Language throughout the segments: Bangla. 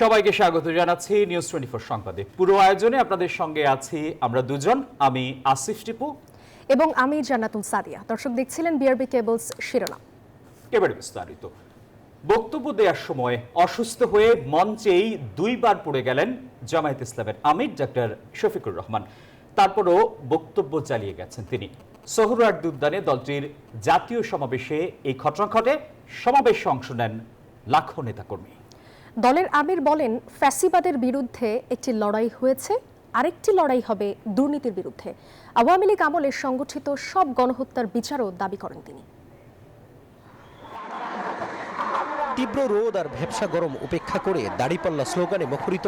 সবাইকে স্বাগত জানাচ্ছি নিউজ 24 সংবাদে। পুরো আয়োজনে আপনাদের সঙ্গে আছি আমরা দুজন, আমি আসিফ টিপু এবং আমি জান্নাতুল সাদিয়া। দর্শক দেখছিলেন বিআরবি কেবলস শিরোনাম। এবারে বিস্তারিত। বক্তব্য দেওয়ার সময় অসুস্থ হয়ে মঞ্চেই দুইবার পড়ে গেলেন জামায়াত ইসলামের আমির ডক্টর শফিকুর রহমান। তারপরও বক্তব্য চালিয়ে গেছেন তিনি। সোহরাওয়ার্দী উদ্যানে দলটির জাতীয় সমাবেশে এই ঘটনা ঘটে। সমাবেশে অংশ নেন লাখো নেতাকর্মী। দলের আমির বলেন, ফ্যাসিবাদের বিরুদ্ধে একটি লড়াই হয়েছে, আরেকটি লড়াই হবে দুর্নীতির বিরুদ্ধে। আওয়ামী লীগ আমলে সংগঠিত সব গণহত্যার বিচারও দাবি করেন তিনি। তীব্র রোদ আর ভ্যাপসা গরম উপেক্ষা করে দাড়িপাল্লা স্লোগানে মুখরিত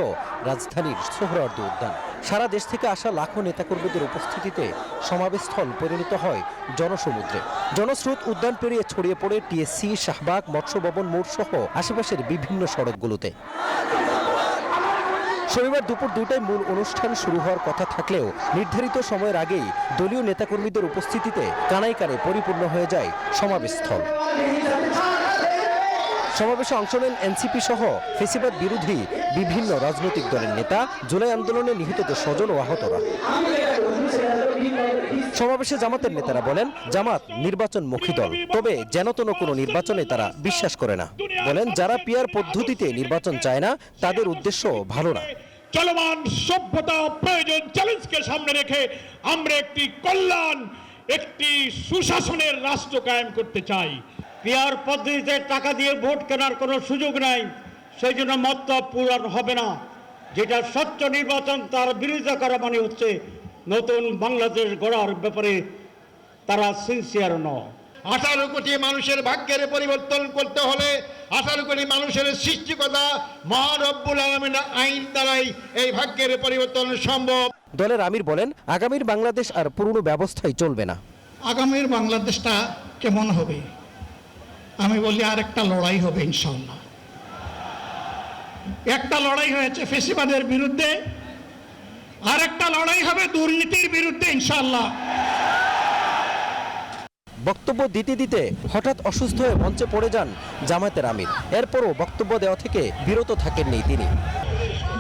রাজধানীর সোহরাওয়ার্দী উদ্যান। সারা দেশ থেকে আসা লাখো নেতাকর্মীদের উপস্থিতিতে সমাবেশস্থল পরিণত হয় জনসমুদ্রে। জনস্রোত উদ্যান পেরিয়ে ছড়িয়ে পড়ে টিএসসি, শাহবাগ, মৎস্য ভবন মোড় সহ আশেপাশের বিভিন্ন সড়কগুলোতে। শনিবার দুপুর 2টায় মূল অনুষ্ঠান শুরু হওয়ার কথা থাকলেও নির্ধারিত সময়ের আগেই দলীয় নেতাকর্মীদের উপস্থিতিতে কানায় কানে পরিপূর্ণ হয়ে যায় সমাবেশস্থল। সমাবেশে অংশ নেন এনসিপি সহ ফ্যাসিবাদ বিরোধী বিভিন্ন রাজনৈতিক দলের নেতা, জুলাই আন্দোলনে নিহতদের স্বজন ও আহতরা। সমাবেশে জামাতের নেতারা বলেন, জামাত নির্বাচনমুখী দল, তবে যেনতেন কোনো নির্বাচনে তারা বিশ্বাস করে না। বলেন, যারা পিআর পদ্ধতিতে নির্বাচন চায় না তাদের উদ্দেশ্য ভালো না। চলমান সভ্যতা প্রয়োজন চ্যালেঞ্জকে সামনে রেখে আমরা একটি কল্যাণ, একটি সুশাসনের রাষ্ট্র কায়েম করতে চাই। পিআর পদ্ধতিতে টাকা দিয়ে ভোট কেনার কোনো সুযোগ নাই, সেই জন্য মতলব পূরণ হবে না। যেটা স্বচ্ছ নির্বাচন তার বিরোধিতা করা মানে হচ্ছে নতুন বাংলাদেশ গড়ার ব্যাপারে তারা সিনসিয়ার নয়। 18 কোটি মানুষের ভাগ্যের পরিবর্তন করতে হলে 18 কোটি মানুষের সৃষ্টিকর্তা মহান রব্বুল আলামিনের আইন দ্বারাই এই ভাগ্যের পরিবর্তন সম্ভব। দলের আমির বলেন, আগামীর বাংলাদেশ আর পুরনো ব্যবস্থায় চলবে না। আগামীর বাংলাদেশটা কেমন হবে? আমি বলি আরেকটা লড়াই হবে ইনশাআল্লাহ। একটা লড়াই হয়েছে ফ্যাসিবাদের বিরুদ্ধে, আরেকটা লড়াই হবে দুর্নীতির বিরুদ্ধে ইনশাআল্লাহ। বক্তব্য দিতে দিতে হঠাৎ অসুস্থ হয়ে মঞ্চে পড়ে যান জামায়াতের আমির। এরপরও বক্তব্য দেওয়া থেকে বিরত থাকেননি তিনি।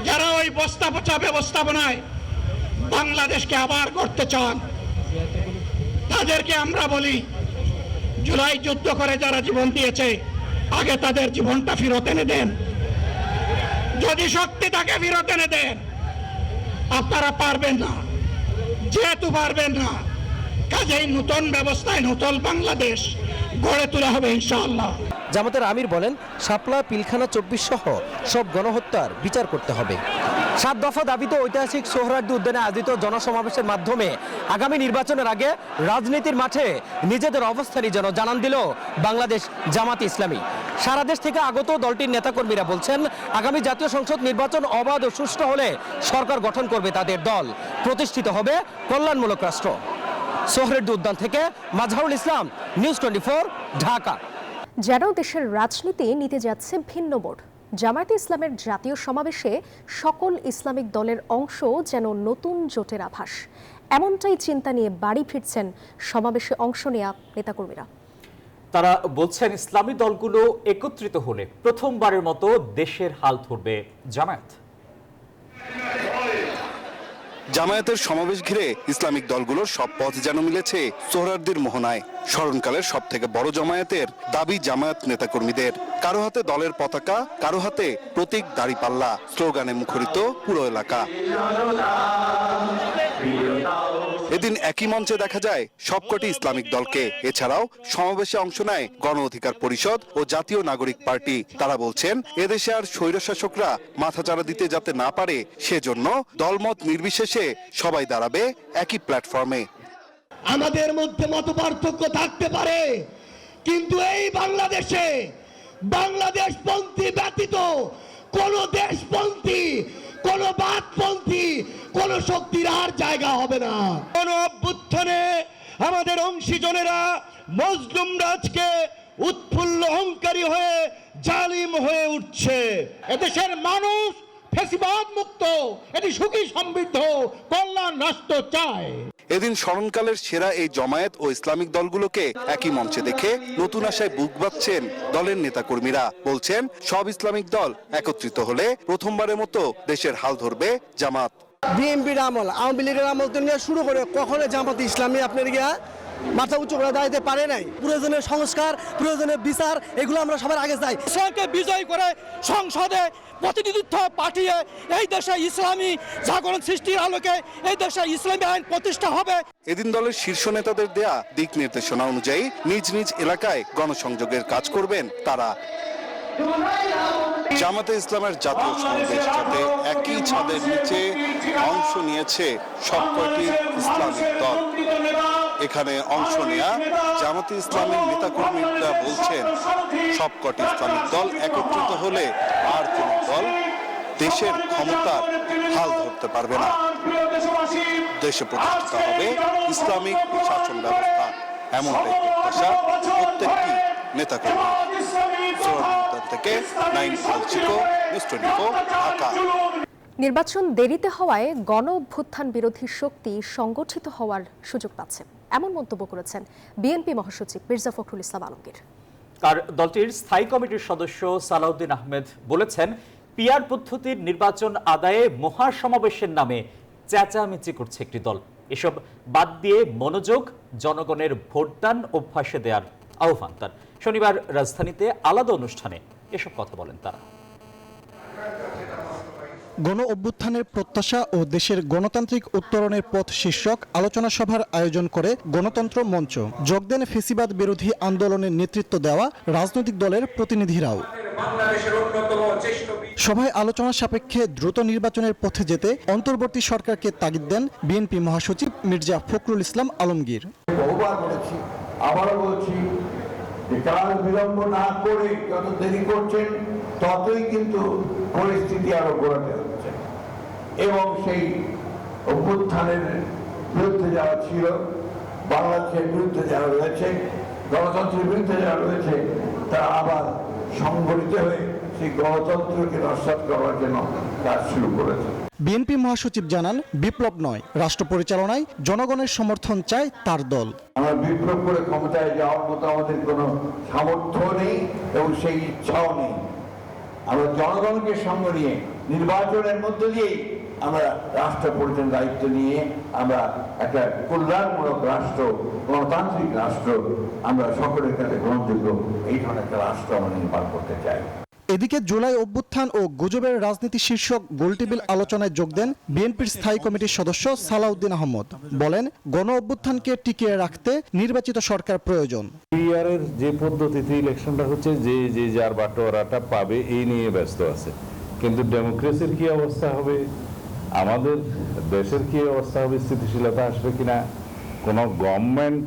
যারা ওই বস্তা পচা ব্যবস্থাপনায় বাংলাদেশকে আবার করতে চান, তাদেরকে আমরা বলি, জুলাই যুদ্ধ করে যারা জীবন দিয়েছে, আগে তাদের জীবনটা ফেরত এনে দেন। যদি শক্তি তাকে ফেরত এনে দেন, আপনারা পারবেন না। যেহেতু পারবেন না, কাজেই নতুন ব্যবস্থায় নতুন বাংলাদেশ গড়ে তোলা হবে ইনশাআল্লাহ। জামাতের আমির বলেন, শাপলা, পিলখানা 24 সহ সব গণহত্যার বিচার করতে হবে। 7 দফা দাবিতে ঐতিহাসিক সোহরাওয়ার্দী উদ্যানে আয়োজিত জনসমাবেশের মাধ্যমে আগামী নির্বাচনের আগে রাজনীতির মাঠে নিজেদের অবস্থানই যেন জানান দিল বাংলাদেশ জামাত ইসলামী। সারা দেশ থেকে আগত দলটির নেতাকর্মীরা বলছেন, আগামী জাতীয় সংসদ নির্বাচন অবাধ ও সুষ্ঠু হলে সরকার গঠন করবে তাদের দল, প্রতিষ্ঠিত হবে কল্যাণমূলক রাষ্ট্র। সোহরাওয়ার্দী উদ্যান থেকে মাজহারুল ইসলাম, নিউজ 24, ঢাকা। যেন দেশের রাজনীতি নিতে যাচ্ছে ভিন্ন মোড়। জামায়াতে ইসলামের জাতীয় সমাবেশে সকল ইসলামিক দলের অংশ যেন নতুন জোটের আভাস, এমনটাই চিন্তা নিয়ে বাড়ি ফিরছেন সমাবেশে অংশ নেওয়া নেতাকর্মীরা। তারা বলছেন, ইসলামী দলগুলো একত্রিত হলে প্রথমবারের মতো দেশের হাল ধরবে জামায়াত। জামায়াতের সমাবেশ ঘিরে ইসলামিক দলগুলোর সব পথ যেন মিলেছে সোহরাওয়ার্দীর মোহনায়। স্মরণকালের সব থেকে বড় জামায়াতের দাবি জামায়াত নেতাকর্মীদের। কারো হাতে দলের পতাকা, কারো হাতে প্রতীক দাড়িপাল্লা, স্লোগানে মুখরিত পুরো এলাকা। এদিন একই মঞ্চে দেখা যায় সবকটি ইসলামিক দলকে। এছাড়াও সমাবেশে অংশ নেয় গণ অধিকার পরিষদ ও জাতীয় নাগরিক পার্টি। তারা বলছেন, এদেশে আর স্বৈরশাসকরা মাথাচাড়া দিতে যাতে না পারে, সেজন্য দলমত নির্বিশেষে সবাই দাঁড়াবে একই প্ল্যাটফর্মে। আমাদের মধ্যে মতপার্থক্য থাকতে পারে, কিন্তু এই বাংলাদেশে বাংলাদেশপন্থী ব্যতীত কোন দেশপন্থী, কোন বাদপন্থী, কোন শক্তির আর জায়গা হবে না। কোন অভ্যুত্থানে আমাদের অংশীজনেরা মজলুম রাজকে উৎফুল্ল অহংকারী হয়ে জালিম হয়ে উঠছে। এদেশের মানুষ ফ্যাসিবাদ মুক্ত, এটি সুখী সমৃদ্ধ কল্যাণ রাষ্ট্র চায়। এদিন স্মরণকালের সেরা এই জমায়েত ও ইসলামিক দলগুলোকে একই মঞ্চে দেখে নতুন আশায় বুক বাঁধছেন দলের নেতাকর্মীরা। বলছেন সব ইসলামিক দল একত্রিত হলে প্রথমবারের মতো দেশের হাল ধরবে জামাত। বিএনপির আমল, আওয়ামী লীগের আমল তো নিয়ে শুরু করে কখনো জামাত ইসলামী আপনার গিয়া মাথা উঁচু করে দাঁড়াতে পারে নাই। প্রয়োজনীয় সংস্কার, প্রয়োজনীয় বিচার, এগুলো আমরা সবার আগে চাই। ইসলামকে বিজয় করে সংসদে প্রতিনিধিত্ব পাঠিয়ে এই দেশে ইসলামী জাগরণ সৃষ্টির আলোকে এই দেশে ইসলামী আইন প্রতিষ্ঠা হবে। এদিন দলের শীর্ষ নেতাদের দেয়া দিক নির্দেশনা অনুযায়ী নিজ নিজ এলাকায় গণসংযোগের কাজ করবেন তারা। জামাতে ইসলামের জাতীয় সমাবেশ যাতে একই ছাদের নিচে অংশ নিয়েছে সবকটি ইসলামিক দল। এখানে অংশ নেয়া জামাতে ইসলামের নেতাকর্মীরা বলছেন সবকটি ইসলামিক দল একত্রিত হলে আর কোন দল দেশের ক্ষমতার হাল ধরতে পারবে না। দেশে প্রতিষ্ঠিত হবে ইসলামিক শাসন ব্যবস্থা, এমনটাই প্রত্যাশা প্রত্যেকটি নেতাকর্মী। থেকে 9 আলচিকো, নিউজ 24, ঢাকা। নির্বাচন দেরিতে হওয়ায় গণ অভ্যুত্থান বিরোধী শক্তি সংগঠিত হওয়ার সুযোগ পাচ্ছে, এমন মন্তব্য করেছেন বিএনপি মহাসচিব মির্জা ফখরুল ইসলাম আলমগীর। আর দলটির স্থায়ী কমিটির সদস্য সালাউদ্দিন আহমেদ বলেছেন, পিআর পদ্ধতির নির্বাচন আদায়ে মহাসমাবেশের নামে চেঁচামেচি করছে একটি দল। এসব বাদ দিয়ে মনোযোগ জনগণের ভোটদান অভ্যাসে দেওয়ার আহ্বান তার। শনিবার রাজধানীতে আলাদা অনুষ্ঠানে এসব কথা বলেন তারা। গণ অভ্যুত্থানের প্রত্যাশা ও দেশের গণতান্ত্রিক উত্তরণের পথ শীর্ষক আলোচনা সভার আয়োজন করে গণতন্ত্র মঞ্চ। যোগ দেন ফেসিবাদ বিরোধী আন্দোলনের নেতৃত্ব দেওয়া রাজনৈতিক দলের প্রতিনিধিরাও। সভায় আলোচনা সাপেক্ষে দ্রুত নির্বাচনের পথে যেতে অন্তর্বর্তী সরকারকে তাগিদ দেন বিএনপি মহাসচিব মির্জা ফখরুল ইসলাম আলমগীর। বহুবার বলেছি, আবারও বলছি যে কাল বিলম্ব না করে যত দেরি করছেন ততই কিন্তু পরিস্থিতি আরো গোড়াতে হচ্ছে। এবং সেই অভ্যুত্থানের বিরুদ্ধে যারা ছিল, বাংলাদেশের বিরুদ্ধে যারা রয়েছে, গণতন্ত্রের বিরুদ্ধে যারা রয়েছে, তারা আবার সংগঠিত হয়ে সেই গণতন্ত্রকে নস্যাৎ করার জন্য কাজ শুরু করেছে। বিএনপি মহাসচিব জানান, বিপ্লব নয়, রাষ্ট্র পরিচালনায় জনগণের সমর্থন চায় তার দল। আমরা বিপ্লব করে ক্ষমতায় যাওয়ার মতো আমাদের কোনো সামর্থ্য নেই এবং সেই ইচ্ছাও নেই। আমরা জনগণকে সঙ্গে নিয়ে নির্বাচনের মধ্য দিয়েই আমরা রাষ্ট্র পরিচালনার দায়িত্ব নিয়ে আমরা একটা কল্যাণমূলক রাষ্ট্র, গণতান্ত্রিক রাষ্ট্র, আমরা সকলের কাছে গ্রহণযোগ্য এই ধরনের একটা রাষ্ট্র আমরা নির্মাণ করতে চাই। এদিকে জুলাই অভ্যুত্থান ও গুজবের রাজনীতি শীর্ষক গোলটেবিল আলোচনায় যোগ দেন বিএনপির স্থায়ী কমিটির সদস্য সালাউদ্দিন আহমেদ। বলেন, গণ অভ্যুত্থানকে টিকিয়ে রাখতে নির্বাচিত সরকার প্রয়োজন। পিআরের যে পদ্ধতিতে ইলেকশনটা হচ্ছে, যে যার বাটোয়ারাটা পাবে এই নিয়ে ব্যস্ত আছে, কিন্তু ডেমোক্রেসির কি অবস্থা হবে, আমাদের দেশের কি অবস্থা হবে, স্থিতিশীলতা আসবে কিনা, কোনো গভর্নমেন্ট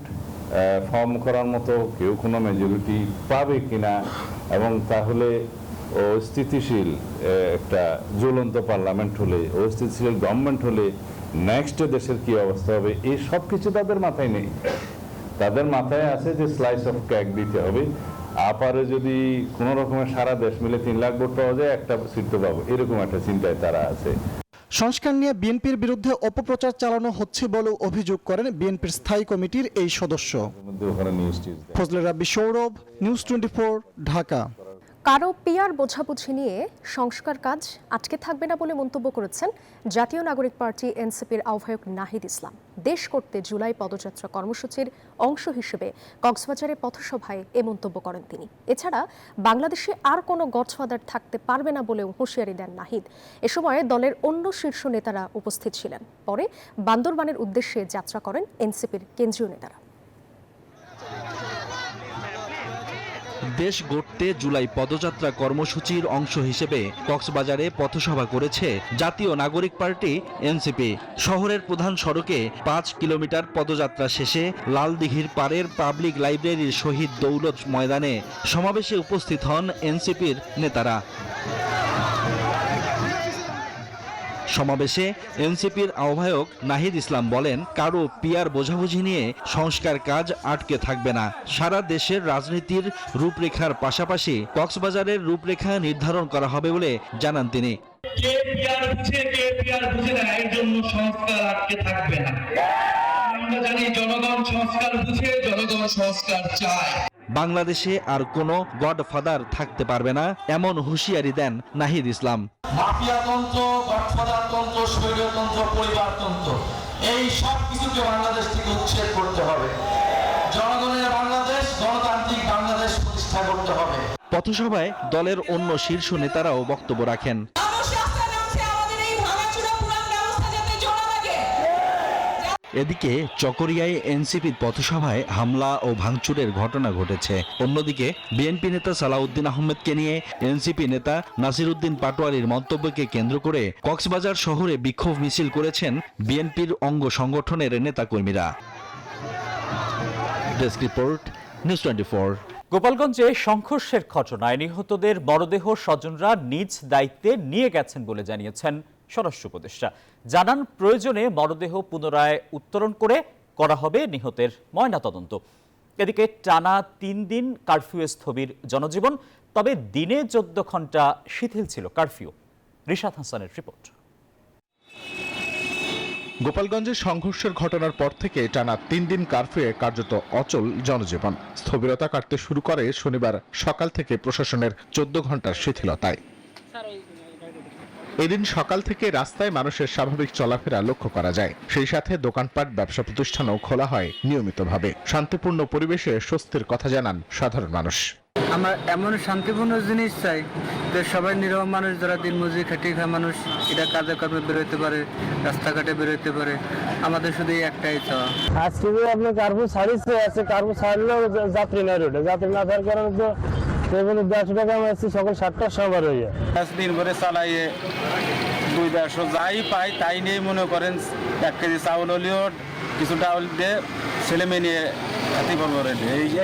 ফর্ম করার মতো কেউ কোনো মেজরিটি পাবে কিনা, এবং তাহলে অস্থিতিশীল একটা জ্বলন্ত পার্লামেন্ট হলে, অস্থিতিশীল গভর্নমেন্ট হলে নেক্সট দেশের কি অবস্থা হবে, এই সব কিছু তাদের মাথায় নেই। তাদের মাথায় আছে যে স্লাইস অফ কেক দিতে হবে, আপারে যদি কোনো রকমের সারা দেশ মিলে 3 লাখ ভোট পাওয়া যায়, একটা সিট তো পাবো, এরকম একটা চিন্তায় তারা আছে। সংস্কার নিয়ে বিএনপির বিরুদ্ধে অপপ্রচার চালানো হচ্ছে বলেও অভিযোগ করেন বিএনপির স্থায়ী কমিটির এই সদস্য। ফজলে রাব্বি, সৌরভ, নিউজ 24, ঢাকা। কারো পিআর বোঝাবুঝি নিয়ে সংস্কার কাজ আটকে থাকবে না বলে মন্তব্য করেছেন জাতীয় নাগরিক পার্টি এনসিপির আহ্বায়ক নাহিদ ইসলাম। দেশ করতে জুলাই পদযাত্রা কর্মসূচির অংশ হিসেবে কক্সবাজারের পথসভায় এ মন্তব্য করেন তিনি। এছাড়া বাংলাদেশে আর কোনো গডফাদার থাকতে পারবে না বলেও হুঁশিয়ারি দেন নাহিদ। এ সময় দলের অন্য শীর্ষ নেতারা উপস্থিত ছিলেন। পরে বান্দরবানের উদ্দেশ্যে যাত্রা করেন এনসিপির কেন্দ্রীয় নেতারা। দেশ গড়তে জুলাই পদযাত্রা কর্মসূচির অংশ হিসেবে কক্সবাজারে পথসভা করেছে জাতীয় নাগরিক পার্টি এনসিপি। শহরের প্রধান সড়কে 5 কিলোমিটার পদযাত্রা শেষে লালদিঘির পাড়ের পাবলিক লাইব্রেরির শহীদ দৌলত ময়দানে সমাবেশে উপস্থিত হন এনসিপির নেতারা। সমাবেশে এনসিপির আহ্বায়ক নাহিদ ইসলাম বলেন, কারো পিআর বোঝাবুঝি নিয়ে সংস্কার কাজ আটকে থাকবে না। সারা দেশের রাজনীতির রূপরেখার পাশাপাশি কক্সবাজারের রূপরেখা নির্ধারণ করা হবে বলে জানান তিনি। কে পিআর বুঝে কে পিআর বুঝে না, এর জন্য সংস্কার আটকে থাকবে না। আমরা জানি জনগণ সংস্কার বুঝে, জনগণ সংস্কার চায়। বাংলাদেশে আর কোনো গডফাদার থাকতে পারবে না, এমন হুঁশিয়ারি দেন নাহিদ ইসলাম। মাফিয়াতন্ত্র, গডফাদারতন্ত্র, স্বৈরতন্ত্র, পরিবারতন্ত্র, এই সব কিছুকে বাংলাদেশ থেকে উচ্ছেদ করতে হবে। জনগণের বাংলাদেশ, গণতান্ত্রিক বাংলাদেশ প্রতিষ্ঠা করতে হবে। পথসভায় দলের অন্য শীর্ষ নেতারাও বক্তব্য রাখেন। এদিকে চকরিয়ায় এনসিপির পথসভায় হামলা ও ভাঙচুরের ঘটনা ঘটেছে। অন্যদিকে বিএনপি নেতা সালাউদ্দিন আহমেদকে নিয়ে এনসিপি নেতা নাসিরউদ্দিন পাটোয়ারির মন্তব্যকে কেন্দ্র করে কক্সবাজার শহরে বিক্ষোভ মিছিল করেছেন বিএনপির অঙ্গ সংগঠনের নেতাকর্মীরা। Desk report, news 24। গোপালগঞ্জে সংঘর্ষের ঘটনায় নিহতদের মরদেহ স্বজনরা নিজ দায়িত্বে নিয়ে গেছেন বলে জানিয়েছেন স্বরাষ্ট্র উপদেষ্টা। জানান, প্রয়োজনে মরদেহ পুনরায় উত্তোলন করে করা হবে নিহতের ময়নাতদন্ত। এদিকে টানা 3 দিন কারফিউ স্থবির জনজীবন, তবে দিনে 14 ঘন্টা শিথিল ছিল কারফিউ। রিশাদ হাসানের রিপোর্ট। গোপালগঞ্জে সংঘর্ষের ঘটনার পর থেকে টানা 3 দিন কারফিউয়ে কার্যত অচল জনজীবন। স্থবিরতা কাটতে শুরু করে শনিবার সকাল থেকে প্রশাসনের 14 ঘন্টার শিথিলতায়। এদিন সকাল থেকে রাস্তায় মানুষের স্বাভাবিক চলাফেরা লক্ষ্য করা যায়। সেই সাথে দোকানপাট, ব্যবসা প্রতিষ্ঠানও খোলা হয় নিয়মিতভাবে। শান্তিপূর্ণ পরিবেশে স্বস্তির কথা জানান সাধারণ মানুষ। আমরা এমন শান্তিপূর্ণ জিনিস চাই যে সবাই নিরহ মানুষ, যারা দিনমজুরি খাটিয়ে খায় মানুষ, এটা কাজে কর্মে বেরোতে পারে, রাস্তাঘাটে বেরোতে পারে। আমাদের শুধু একটাই চাওয়া। আজকে যে আপনি কার্ফিউ ছাড়িয়েছে, আছে কার্ফিউ ছাড়লেও যাত্রী নাই রোডে, যাত্রী না থাকার কারণে তো 150 টাকা আমরা সকাল 7টার সময় রয়ে দিন ভরে চালাইয়ে 200 যাই পাই তাই নিয়ে মনে করেন 1 কেজি চাউল হলেও কিছু ডাউল দিয়ে ছেলে মেয়ে নিয়ে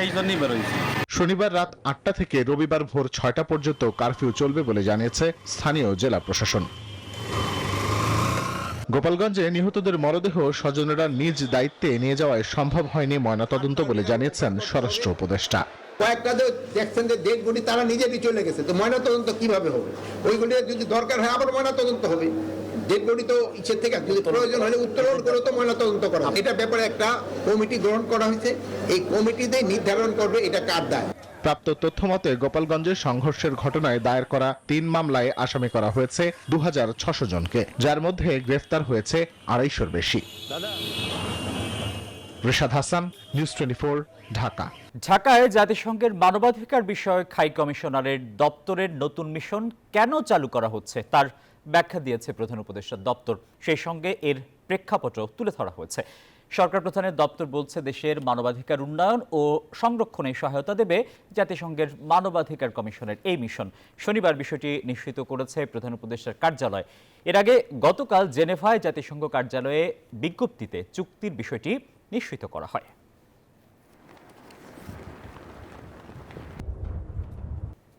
এই জন্যই বেরোইছে। শনিবার রাত 8টা থেকে রবিবার ভোর 6টা পর্যন্ত কারফিউ চলবে বলে জানিয়েছে স্থানীয় জেলা প্রশাসন। গোপালগঞ্জে নিহতদের মরদেহ স্বজনেরা নিজ দায়িত্বে নিয়ে যাওয়ায় সম্ভব হয়নি ময়নাতদন্ত বলে জানিয়েছেন স্বরাষ্ট্র উপদেষ্টা। কয়েকটা দেখছেন যে ডেড বডি তারা নিজেরই চলে গেছে, তো ময়নাতদন্ত কিভাবে হবে? ওইগুলি যদি দরকার হয় আবার ময়নাতদন্ত হবে। ডেড বডি তো ইচ্ছের থেকে যদি প্রয়োজন হলে উত্তোলন করে তো ময়নাতদন্ত করা। এটা ব্যাপারে একটা কমিটি গ্রহণ করা হয়েছে, এই কমিটিতে নির্ধারণ করবে এটা কার দায়। প্রাপ্ত তথ্য মতে গোপালগঞ্জে সংঘর্ষের ঘটনায় দায়ের করা 3 মামলায় আসামি করা হয়েছে 2600 জনকে, যার মধ্যে গ্রেফতার হয়েছে 250-র বেশি। রিশাদ হাসান, নিউজ 24, ঢাকা। ঢাকায় জাতিসংঘের মানবাধিকার বিষয়ক হাই কমিশনারের দপ্তরের নতুন মিশন কেন চালু করা হচ্ছে তার ব্যাখ্যা দিয়েছে প্রধান উপদেষ্টার দপ্তর। সেই সঙ্গে এর প্রেক্ষাপটও তুলে ধরা হয়েছে। সরকার প্রধানের দপ্তর বলছে, দেশের মানবাধিকার উন্নয়ন ও সংরক্ষণে সহায়তা দেবে জাতিসংঘের মানবাধিকার কমিশনের এই মিশন। শনিবার বিষয়টি নিশ্চিত করেছে প্রধান উপদেষ্টার কার্যালয়। এর আগে গতকাল জেনেভায় জাতিসংঘ কার্যালয়ে বিজ্ঞপ্তিতে চুক্তির বিষয়টি নিশ্চিত করা হয়।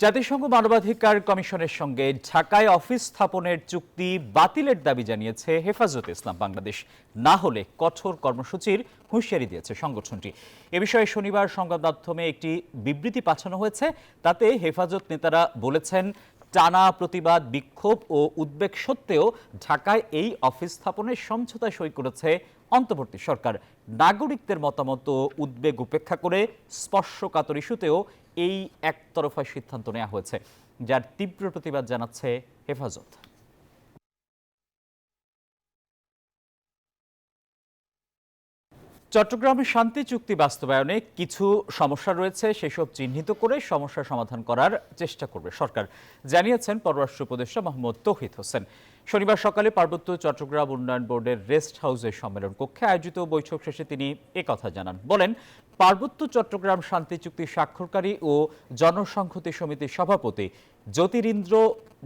জাতিসংঘ মানবাধিকার কমিশনের সঙ্গে ঢাকায় অফিস স্থাপনের চুক্তি বাতিলের দাবি জানিয়েছে হেফাজতে ইসলাম বাংলাদেশ। না হলে কঠোর কর্মসূচির হুঁশিয়ারি দিয়েছে সংগঠনটি। এ বিষয়ে শনিবার সংবাদ মাধ্যমে একটি বিবৃতি পাঠানো হয়েছে। তাতে হেফাজত নেতারা বলেছেন, টানা প্রতিবাদ, বিক্ষোভ ও উদ্বেগ সত্ত্বেও ঢাকায় এই অফিস স্থাপনের সমঝোতায় সই করেছে অন্তর্বর্তী সরকার। নাগরিকদের মতামত ও উদ্বেগ উপেক্ষা করে স্পর্শকাতর ইস্যুতেও এই একতরফা সিদ্ধান্ত নেওয়া হয়েছে, যার তীব্র প্রতিবাদ জানাচ্ছে হেফাজত। চট্টগ্রামে শান্তি চুক্তি বাস্তবায়নে কিছু সমস্যা রয়েছে, সেসব চিহ্নিত করে সমস্যা সমাধান করার চেষ্টা করবে সরকার, জানিয়েছেন পররাষ্ট্র উপদেষ্টা মোহাম্মদ তৌহিদ হোসেন। শনিবার সকালে পার্বত্য চট্টগ্রাম উন্নয়ন বোর্ডের রেস্ট হাউসের সম্মেলন কক্ষে আয়োজিত বৈঠক শেষে তিনি একথা জানান। বলেন, পার্বত্য চট্টগ্রাম শান্তি চুক্তি স্বাক্ষরকারী ও জনসংহতি সমিতির সভাপতি জ্যোতিরিন্দ্র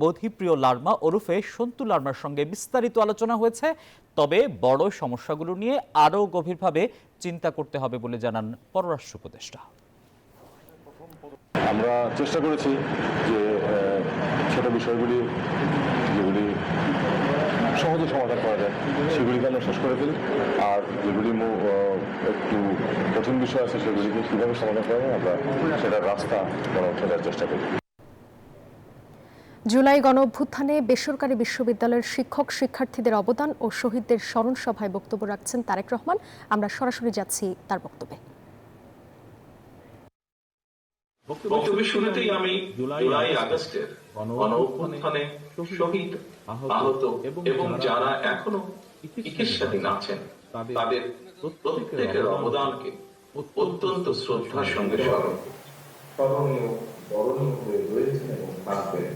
বোধিপ্রিয় লার্মা ওরফে সন্তু লার্মার সঙ্গে বিস্তারিত আলোচনা হয়েছে। তবে বড় সমস্যাগুলো নিয়ে আরও গভীরভাবে চিন্তা করতে হবে বলে জানান পররাষ্ট্র উপদেষ্টা। আমরা চেষ্টা করেছি যে ছোট বিষয়গুলি যেগুলি সহজে সমাধান করা যায় সেগুলিকে আমরা শেষ করে ফেলি, আর যেগুলি একটু কঠিন বিষয় আছে সেগুলিকে কীভাবে সমাধান করা যায় আমরা সেটার রাস্তা খোঁজার চেষ্টা করি। জুলাই গণঅভ্যুত্থানে বেসরকারি বিশ্ববিদ্যালয়ের শিক্ষক শিক্ষার্থীদের অবদান ও শহীদদের স্মরণ সভায় বক্তব্য রাখছেন তারেক রহমান। আমরা সরাসরি যাচ্ছি তার বক্তব্যে। বক্তব্যের শুরুতেই আমি জুলাই আগস্টের গণঅভ্যুত্থানে শহীদ, আহত এবং যারা এখনো চিকিৎসাধীন আছেন তাদের প্রত্যেকের অবদানকে অত্যন্ত শ্রদ্ধার সঙ্গে স্মরণীয়, বরণীয় হয়ে রয়েছেন এবং থাকবেন।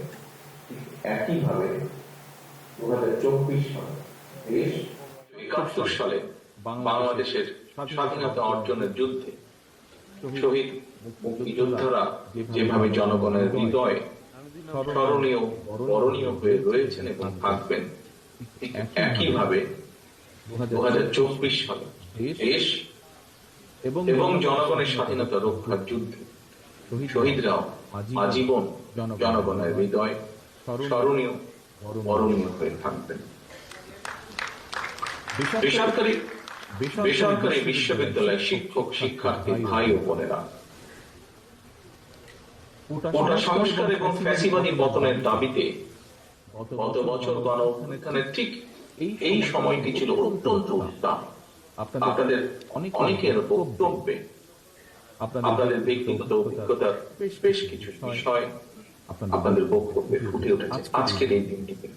একইভাবে 2024 সালে দেশ 71 সালে বাংলাদেশের স্বাধীনতা অর্জনের যুদ্ধে শহীদ মুক্তিযোদ্ধারা যেভাবে জনগণের হৃদয়ে স্মরণীয়, বরণীয় হয়ে রয়েছেন এবং থাকবেন, একইভাবে 2024 সালে দেশ এবং জনগণের স্বাধীনতা রক্ষার যুদ্ধে শহীদরাও আজীবন জনগণের হৃদয় স্মরণীয়, বরণীয় হয়ে থাকবেন। বেসরকারি বিশ্ববিদ্যালয়ের শিক্ষক শিক্ষার্থী ভাই ও বোনেরা, কোটা সংস্কার এবং ফ্যাসিবাদী পতনের দাবিতে গত বছর গণঅভ্যুত্থানের ঠিক এই সময়টি ছিল অত্যন্ত উত্তাপ। আপনাদের অনেকের বক্তব্যে আপনাদের ব্যক্তিগত অভিজ্ঞতার বেশ কিছু বিষয় আপনাদের বক্তব্যে ফুটে উঠেছে আজকের এই দিনটিতে।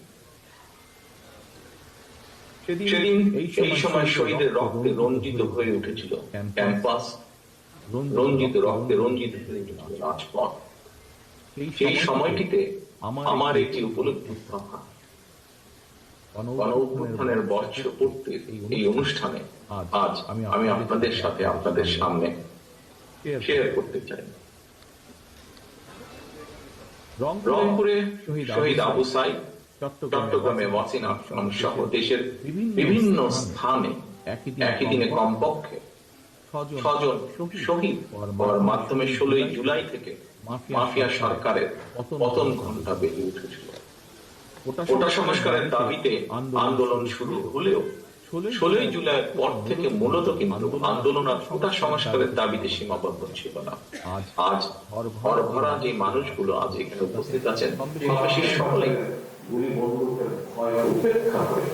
সেদিন এই সময় শহীদের রক্তে রঞ্জিত হয়ে উঠেছিল ক্যাম্পাস, রঞ্জিত রক্তে রঞ্জিত হয়ে উঠেছিল রাজপথ। সেই সময়টিতে আমার একটি উপলব্ধি থাকা গণঅভ্যুত্থানের বর্ষপূর্তির এই অনুষ্ঠানে আজ আমি আপনাদের সাথে আপনাদের সামনে শেয়ার করতে চাই। রংপুরে শহীদ আবু সাইদ, চট্টগ্রামে ওয়াসিম আকরাম সহ দেশের বিভিন্ন স্থানে একই দিনে কমপক্ষে 6 জন শহীদ হওয়ার মাধ্যমে 16 জুলাই থেকে মাফিয়া সরকারের পতন ঘণ্টা বেজে উঠেছিল। কোটা সংস্কারের দাবিতে আন্দোলন শুরু হলেও 16 জুলাইয়ের পর থেকে মূলত কিন্তু আন্দোলন আর কোটা সংস্কারের দাবিতে সীমাবদ্ধ ছিল না। আজ হরভরা যে মানুষগুলো আজ এখানে উপস্থিত আছেন, সকলেই গুলি বন্দুকের ভয় উপেক্ষা করে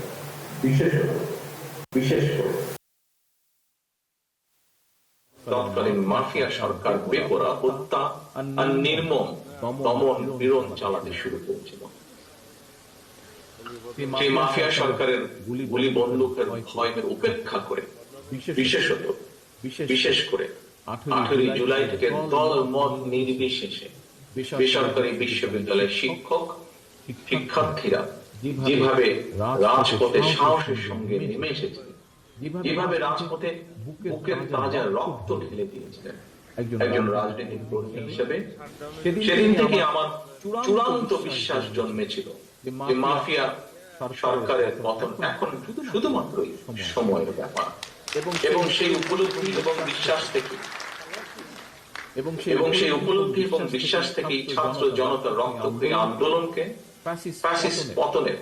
বিশেষ করে তৎকালীন মাফিয়া সরকার বেপরা হত্যা আর নির্মম দমন পীড়ন চালাতে শুরু করেছিল। সেই মাফিয়া সরকারের গুলি বন্দুকের ভয়কে উপেক্ষা করে বিশেষ করে 18 জুলাই থেকে দল মত নির্বিশেষে বেসরকারি বিশ্ববিদ্যালয়ের শিক্ষক শিক্ষার্থীরা যেভাবে রাজপথে সাহসের সঙ্গে নেমে এসেছিলেন, যেভাবে রাজপথে বুকের তাজা রক্ত ঢেলে দিয়েছিলেন, একজন রাজনৈতিক কর্মী হিসেবে সেদিন থেকে আমার চূড়ান্ত বিশ্বাস জন্মেছিল যে মাফিয়া সরকারের পতন এখন শুধুমাত্রই সময়ের ব্যাপার। এবং সেই উপলব্ধি এবং বিশ্বাস থেকে ছাত্র জনতার রক্তক্ষয়ী আন্দোলনকে ফ্যাসিস্ট পতনের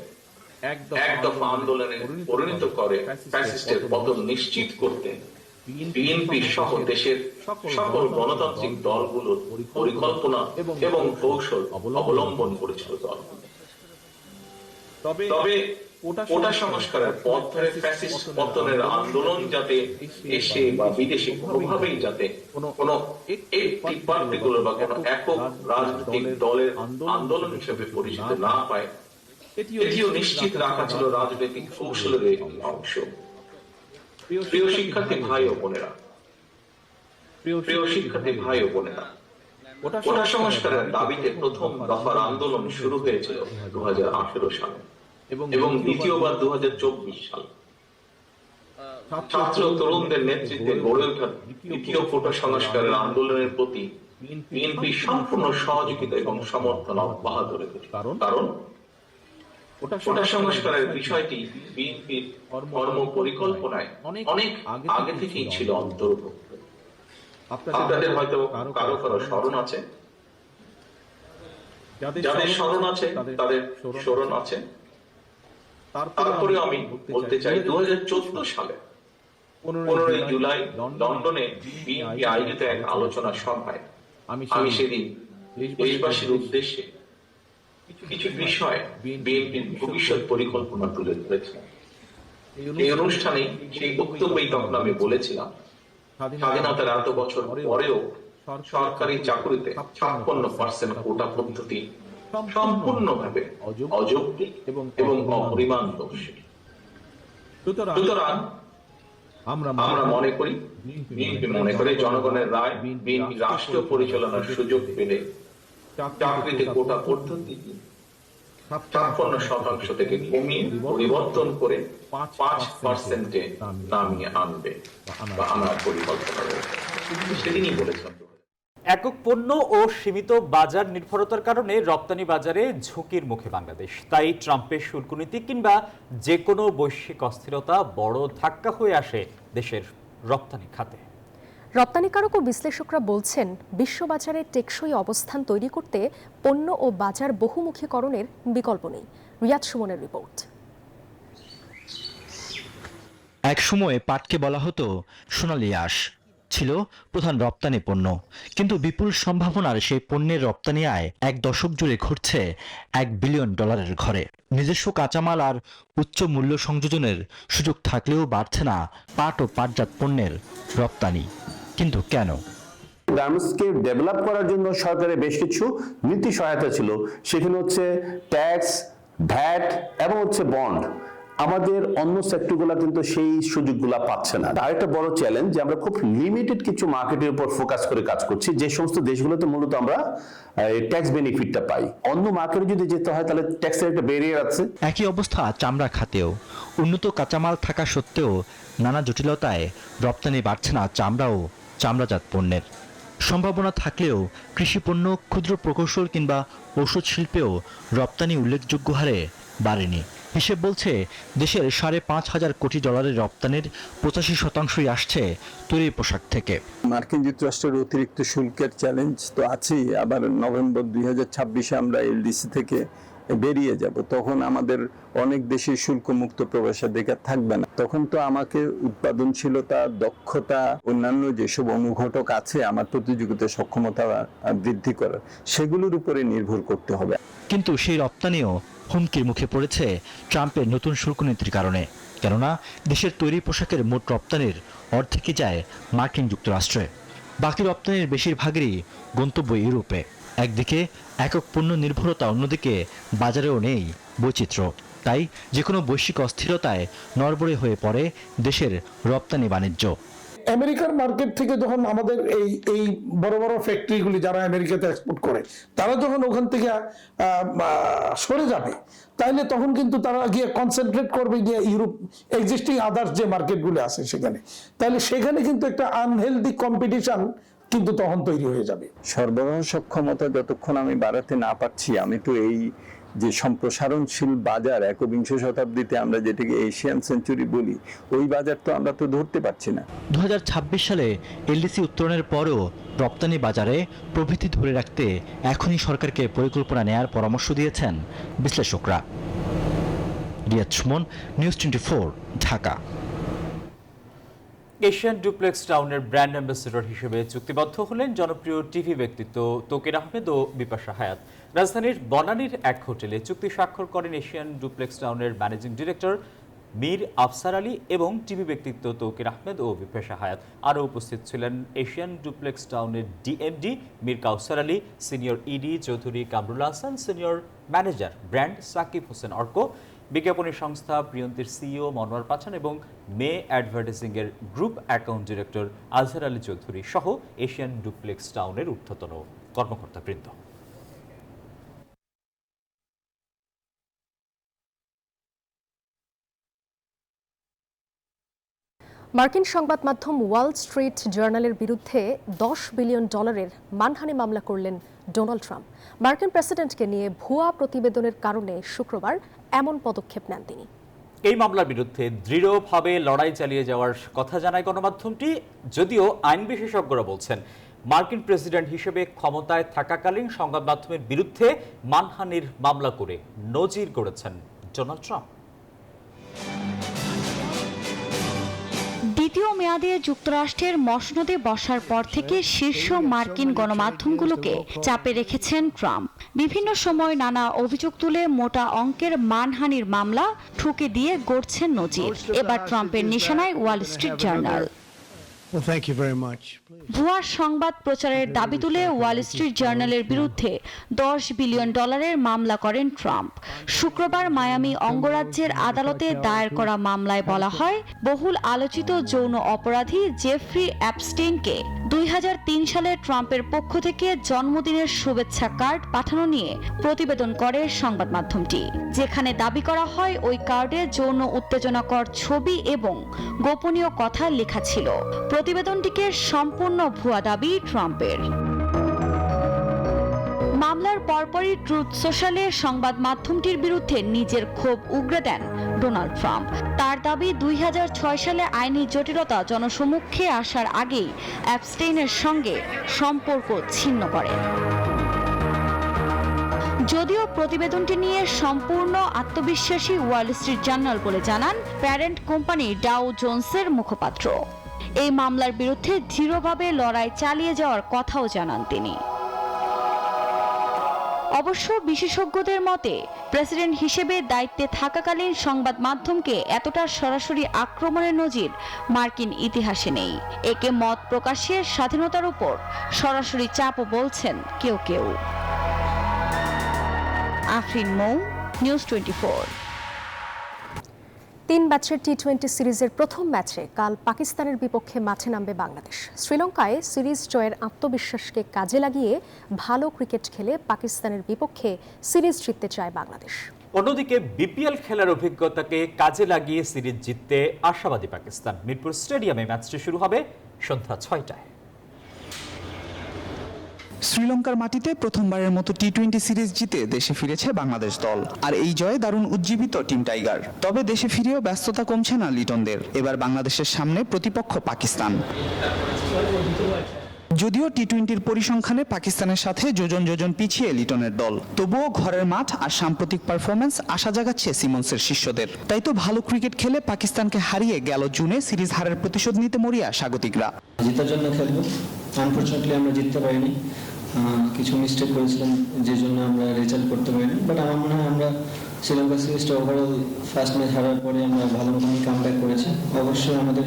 এক দফা আন্দোলনে পরিণত করে ফ্যাসিস্টের পতন নিশ্চিত করতে বিএনপি সহ দেশের সকল গণতান্ত্রিক দলগুলোর পরিকল্পনা এবং কৌশল অবলম্বন করেছিল দলগুলো। তবে কোটা সংস্কারের পথ ধরে ফ্যাসিস্ট পতনের আন্দোলন যাতে দেশে বা বিদেশে কোনোভাবেই যাতে কোনো একটি পার্টিকুলার বা কোনো একক রাজনৈতিক দলের আন্দোলন হিসেবে পরিচিত না পায়, এটিও নিশ্চিত রাখা ছিল রাজনৈতিক কৌশলের একটি অংশ। প্রিয় শিক্ষার্থী ভাই ও বোনেরা, কোটা সংস্কারের দাবিতে প্রথম দফার আন্দোলন শুরু হয়েছিল 2018 সালে এবং দ্বিতীয়বার 2024 সালে। ছাত্র তরুণদের নেতৃত্বে গড়ে ওঠা দ্বিতীয় কোটা সংস্কারের আন্দোলনের প্রতি বিএনপি সম্পূর্ণ সহযোগিতা এবং সমর্থন অব্যাহত রেখেছে। কারণ কোটা সংস্কারের বিষয়টি বিএনপির কর্ম পরিকল্পনায় অনেক আগে থেকেই ছিল অন্তর্ভুক্ত। আপনাদের হয়তো কারো স্মরণ আছে, যাদের স্মরণ আছে তাদের স্মরণ আছে। তারপরে আমি বলতে চাই 2014 সালে 15 জুলাই লন্ডনে বিএনপি আয়োজিত এক আলোচনা সভায় আমি সেদিন দেশবাসীর উদ্দেশ্যে কিছু বিষয় বিএনপির ভবিষ্যৎ পরিকল্পনা তুলে ধরেছেন। এই অনুষ্ঠানে সেই বক্তব্যই তখন আমি বলেছিলাম, স্বাধীনতার এত বছর পরেও সরকারি চাকরিতে 56% কোটা পদ্ধতি সম্পূর্ণভাবে অযৌক্তিক এবং অপরিমাণদর্শী। সুতরাং আমরা মনে করি, বিএনপি মনে করে, জনগণের রায় বিএনপি রাষ্ট্র পরিচালনার সুযোগ পেলে চাকরিতে কোটা পদ্ধতি 56% থেকে কমিয়ে পরিবর্তন করে 5%-এ নামিয়ে আনবে বা আনার পরিকল্পনা রয়েছে। সেদিনই বলেছেন। একক পণ্য ও সীমিত বাজার নির্ভরতার কারণে রপ্তানি বাজারে ঝুঁকির মুখে বাংলাদেশ। তাই ট্রাম্পের শুল্ক নীতি কিংবা যে কোনো বৈশ্বিক অস্থিরতা বড় ধাক্কা হয়ে আসে দেশের রপ্তানি খাতে। রপ্তানিকারক ও বিশ্লেষকরা বলছেন, বিশ্ববাজারে টেকসই অবস্থান তৈরি করতে পণ্য ও বাজার বহুমুখীকরণের বিকল্প নেই। রিয়াদ সুমনের রিপোর্ট। এক সময়ে পাটকে বলা হতো সোনালী আঁশ, ছিল প্রধান রপ্তানি পণ্য, কিন্তু বিপুল সম্ভাবনার সেই পণ্যের রপ্তানি আয় এক দশক জুড়ে ঘুরছে $1 বিলিয়ন ঘরে। নিজস্ব কাঁচামাল আর উচ্চ মূল্য সংযোজনের সুযোগ থাকলেও বাড়ছে না পাট ও পাটজাত পণ্যের রপ্তানি। কিন্তু কেন? গার্মেন্টসকে ডেভেলপ করার জন্য সরকারের বেশ কিছু নীতি সহায়তা ছিল, সেখানে হচ্ছে ট্যাক্স, ভ্যাট এবং হচ্ছে বন্ড। আমাদের অন্য সেক্টরগুলো কিন্তু সেই সুযোগগুলা পাচ্ছে না। আরেকটা বড় চ্যালেঞ্জ যে আমরা খুব লিমিটেড কিছু মার্কেটের উপর ফোকাস করে কাজ করছি, যে সমস্ত দেশগুলোতে মূলত আমরা ট্যাক্স বেনিফিটটা পাই। অন্য মার্কেটে যদি যেতে হয় তাহলে ট্যাক্সের একটা ব্যারিয়ার আছে। একই অবস্থা চামড়া খাতেও। উন্নত কাঁচামাল থাকা সত্ত্বেও নানা জটিলতায় রপ্তানি বাড়ছে না চামড়া ও চামড়াজাত পণ্যের। সম্ভাবনা থাকলেও কৃষিপণ্য, ক্ষুদ্র প্রকৌশল কিংবা ঔষধ শিল্পেও রপ্তানি উল্লেখযোগ্য হারে বাড়েনি। হিসেব বলছে দেশের $5,500 কোটি রপ্তানির 85% আসছে তৈরি পোশাক থেকে। মার্কিন যুক্তরাষ্ট্রের অতিরিক্ত শুল্কের চ্যালেঞ্জ তো আছেই, আবার নভেম্বর 2026-এ আমরা এলডিসি থেকে বেরিয়ে যাব, তখন আমাদের অনেক দেশে শুল্কমুক্ত প্রবেশাধিকার থাকবে না। তখন তো আমাকে উৎপাদনশীলতা, দক্ষতা, অন্যান্য যেসব অনুঘটক আছে আমার প্রতিযোগিতা সক্ষমতা বৃদ্ধি করার, সেগুলোর উপরে নির্ভর করতে হবে। কিন্তু সেই রপ্তানিও হুমকির মুখে পড়েছে ট্রাম্পের নতুন শুল্ক নীতির কারণে। কেননা দেশের তৈরি পোশাকের মোট রপ্তানির অর্ধেকই যায় মার্কিন যুক্তরাষ্ট্রে। বাকি রপ্তানির বেশিরভাগেরই গন্তব্য ইউরোপে। একদিকে একক পণ্য নির্ভরতা, অন্যদিকে বাজারেও নেই বৈচিত্র্য। তাই যে কোনো বৈশ্বিক অস্থিরতায় নড়বড়ে হয়ে পড়ে দেশের রপ্তানি বাণিজ্য। আমেরিকার মার্কেট থেকে যখন আমাদের এই বড় বড় ফ্যাক্টরিগুলি যারা আমেরিকাতে এক্সপোর্ট করে, তারা যখন ওখান থেকে সরে যাবে, তাইলে তখন কিন্তু তারা গিয়ে কনসেন্ট্রেট করবে গিয়ে ইউরোপ, এক্সিস্টিং আদার্স যে মার্কেটগুলো আছে সেখানে। তাহলে সেখানে কিন্তু একটা আনহেলদি কম্পিটিশন কিন্তু তখন তৈরি হয়ে যাবে। সরবরাহ সক্ষমতা যতক্ষণ আমি বাড়াতে না পারছি, আমি তো এই যে সম্প্রসারণশীল বাজার, একবিংশ শতাব্দীতে আমরা যেটাকে এশিয়ান সেঞ্চুরি বলি, ওই বাজার তো আমরা তো ধরতে পারছি না। 2026 সালে এলডিসি উত্তরণের পরও রপ্তানি বাজারে প্রবৃদ্ধি ধরে রাখতে এখনই সরকারকে পরিকল্পনা নেয়ার পরামর্শ দিয়েছেন বিশ্লেষকরা। Riyad Sumon, news 24, Dhaka. Asian duplex টাউনের ব্র্যান্ড অ্যাম্বাসেডর হিসেবে চুক্তিবদ্ধ হলেন জনপ্রিয় টিভি ব্যক্তিত্ব তৌকির আহমেদ ও বিপাশা হায়াত। রাজধানীর বনানীর এক হোটেলে চুক্তি স্বাক্ষর করেন এশিয়ান ডুপ্লেক্স টাউনের ম্যানেজিং ডিরেক্টর মীর আফসার আলী এবং টিভি ব্যক্তিত্ব তৌকির আহমেদ ও বিপাশা হায়াত। আরও উপস্থিত ছিলেন এশিয়ান ডুপ্লেক্স টাউনের DMD Mir Kawsar Ali, senior ED Chowdhury Kamrul Hasan, senior manager brand Sakib Hossain Arko, বিজ্ঞাপনী সংস্থা প্রিয়ন্তীর সিইও মনোয়ার পাঠান এবং মে অ্যাডভার্টাইজিংয়ের group account director Azhar Ali Chowdhury সহ এশিয়ান ডুপ্লেক্স টাউনের ঊর্ধ্বতন কর্মকর্তাবৃন্দ। মার্কিন সংবাদ মাধ্যম ওয়াল স্ট্রিট জার্নালের বিরুদ্ধে $10 বিলিয়ন মানহানি মামলা করলেন ডোনাল্ড ট্রাম্প। মার্কিন প্রেসিডেন্টকে নিয়ে ভুয়া প্রতিবেদনের কারণে শুক্রবার এমন পদক্ষেপ নেন তিনি। এই মামলার বিরুদ্ধে দৃঢ়ভাবে লড়াই চালিয়ে যাওয়ার কথা জানায় গণমাধ্যমটি, যদিও আইন বিশেষজ্ঞরা বলছেন মার্কিন প্রেসিডেন্ট হিসেবে ক্ষমতায় থাকাকালীন সংবাদ মাধ্যমের বিরুদ্ধে মানহানির মামলা করে নজির গড়েছেন ডোনাল্ড ট্রাম্প। দ্বিতীয় মেয়াদে যুক্তরাষ্ট্রের মসনদে বসার পর থেকে শীর্ষ মার্কিন গণমাধ্যমগুলোকে চাপে রেখেছেন ট্রাম্প। বিভিন্ন সময় নানা অভিযোগ তুলে মোটা অঙ্কের মানহানির মামলা ঠুকে দিয়ে গড়ছেন নজির। এবার ট্রাম্পের নিশানায় ওয়াল স্ট্রিট জার্নাল। ভুয়া সংবাদ প্রচারের দাবি তুলে ওয়াল স্ট্রিট জার্নালের বিরুদ্ধে $10 বিলিয়ন মামলা করেন ট্রাম্প। শুক্রবার মায়ামি অঙ্গরাজ্যের আদালতে দায়ের করা মামলায় বলা হয়, বহুল আলোচিত যৌন অপরাধী জেফ্রি অ্যাপস্টেইনকে 2003 সালে ট্রাম্পের পক্ষ থেকে জন্মদিনের শুভেচ্ছা কার্ড পাঠানো নিয়ে প্রতিবেদন করে সংবাদ মাধ্যমটি, যেখানে দাবি করা হয় ওই কার্ডে যৌন উত্তেজনাকর ছবি এবং গোপনীয় কথা লেখা ছিল। প্রতিবেদনটিকে সম্পূর্ণ ভুয়া দাবি ট্রাম্পের। মামলার পরপরই ট্রুথ সোশ্যালে সংবাদ মাধ্যমটির বিরুদ্ধে নিজের ক্ষোভ উগরে দেন ডোনাল্ড ট্রাম্প। তার দাবি 2006 সালে আইনি জটিলতা জনসমক্ষে আসার আগেই অ্যাপস্টেইনের সঙ্গে সম্পর্ক ছিন্ন করে। যদিও প্রতিবেদনটি নিয়ে সম্পূর্ণ আত্মবিশ্বাসী ওয়াল স্ট্রিট জার্নাল বলে জানান প্যারেন্ট কোম্পানি ডাও জোন্সের মুখপাত্র। এই মামলার বিরুদ্ধে দৃঢ়ভাবে লড়াই চালিয়ে যাওয়ার কথাও জানান তিনি। অবশ্য বিশেষজ্ঞদের মতে প্রেসিডেন্ট হিসেবে দায়িত্বে থাকাকালীন সংবাদ মাধ্যমকে এতটা সরাসরি আক্রমণের নজির মার্কিন ইতিহাসে নেই। একে মত প্রকাশের স্বাধীনতার উপর সরাসরি চাপও বলছেন কেউ কেউ। আফরিন মৌ, নিউজ 24। 3 ম্যাচের টি-20 সিরিজের প্রথম ম্যাচে কাল পাকিস্তানের বিপক্ষে মাঠে নামবে বাংলাদেশ। শ্রীলঙ্কায় সিরিজ জয়ের আত্মবিশ্বাসকে কাজে লাগিয়ে ভালো ক্রিকেট খেলে পাকিস্তানের বিপক্ষে সিরিজ জিততে চায় বাংলাদেশ। অন্যদিকে বিপিএল খেলার অভিজ্ঞতাকে কাজে লাগিয়ে সিরিজ জিততে আশাবাদী পাকিস্তান। মিরপুর স্টেডিয়ামে ম্যাচটি শুরু হবে সন্ধ্যা 6টায়। শ্রীলঙ্কার মাটিতে প্রথমবারের মতো টি-20 সিরিজ জিতে দেশে ফিরেছে বাংলাদেশ দল, আর এই জয়ে দারুণ উজ্জীবিত টিম টাইগার। তবে দেশে ফিরেও ব্যস্ততা কমছে না লিটনদের। এবার বাংলাদেশের সামনে প্রতিপক্ষ পাকিস্তান। যদিও টি-20-র পরিসংখ্যানে পাকিস্তানের সাথে যোজন পিছিয়ে লিটনের দল, তবুও ঘরের মাঠ আর সাম্প্রতিক পারফরম্যান্স আশা জাগাচ্ছে সিমন্সের শিষ্যদের। তাই তো ভালো ক্রিকেট খেলে পাকিস্তানকে হারিয়ে গেল জুনে সিরিজ হারের প্রতিশোধ নিতে মরিয়া স্বাগতিকরা। জেতার জন্য খেলবো, আনফরচুনেটলি আমরা জিততে পারিনি, কিছু মিস্টেক করেছিলাম যে জন্য আমরা রেজাল্ট করতে পারিনি। বাট আমার মনে হয় আমরা শ্রীলঙ্কা সিরিজটা ওভারঅল ফার্স্ট ম্যাচ হারার পরে আমরা ভালো মতনই কামব্যাক করেছি। অবশ্যই আমাদের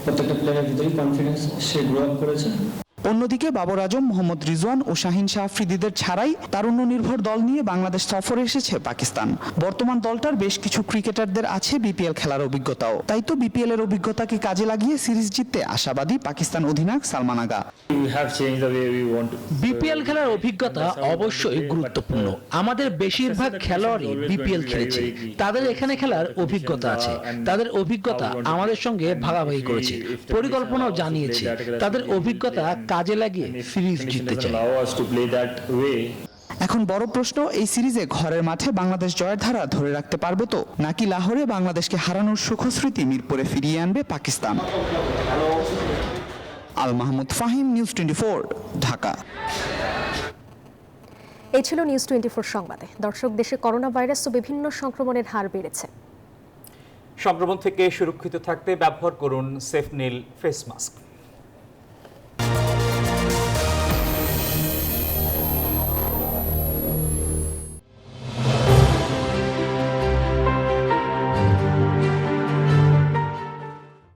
প্রত্যেকটা প্লেয়ারের ভিতরেই কনফিডেন্স সে গ্রো আপ করেছে। অন্যদিকে বাবর আজম, মোহাম্মদ রিজওয়ান ও শাহিন শাহ আফ্রিদিদের ছাড়াই তারুণ্য নির্ভর দল নিয়ে বাংলাদেশ সফরে এসেছে পাকিস্তান। বর্তমান দলটার বেশ কিছু ক্রিকেটারদের আছে বিপিএল খেলার অভিজ্ঞতাও। তাই তো বিপিএল এর অভিজ্ঞতাকে কাজে লাগিয়ে সিরিজ জিততে আশাবাদী পাকিস্তান অধিনায়ক সালমান আগা। বিপিএল খেলার অভিজ্ঞতা অবশ্যই গুরুত্বপূর্ণ। আমাদের বেশিরভাগ খেলোয়াড়ই বিপিএল খেলেছে, তাদের এখানে খেলার অভিজ্ঞতা আছে। তাদের অভিজ্ঞতা আমাদের সঙ্গে ভাগাভাগি করেছে, পরিকল্পনাও জানিয়েছে। তাদের অভিজ্ঞতা কাজে লাগিয়ে সিরিজ জিততে চায়। এখন বড় প্রশ্ন, এই সিরিজে ঘরের মাঠে বাংলাদেশ জয়ের ধারা ধরে রাখতে পারবে তো, নাকি লাহোরে বাংলাদেশকে হারানোর সুখস্মৃতি মিরপুরে ফিরিয়ে আনবে পাকিস্তান? আল মাহমুদ ফাহিম, নিউজ 24, ঢাকা। এই ছিল নিউজ 24 সংবাদে। দর্শক, দেশে করোনা ভাইরাস ও বিভিন্ন সংক্রমণের হার বেড়েছে। সংক্রমণ থেকে সুরক্ষিত থাকতে ব্যবহার করুন সেফনিল ফেস মাস্ক।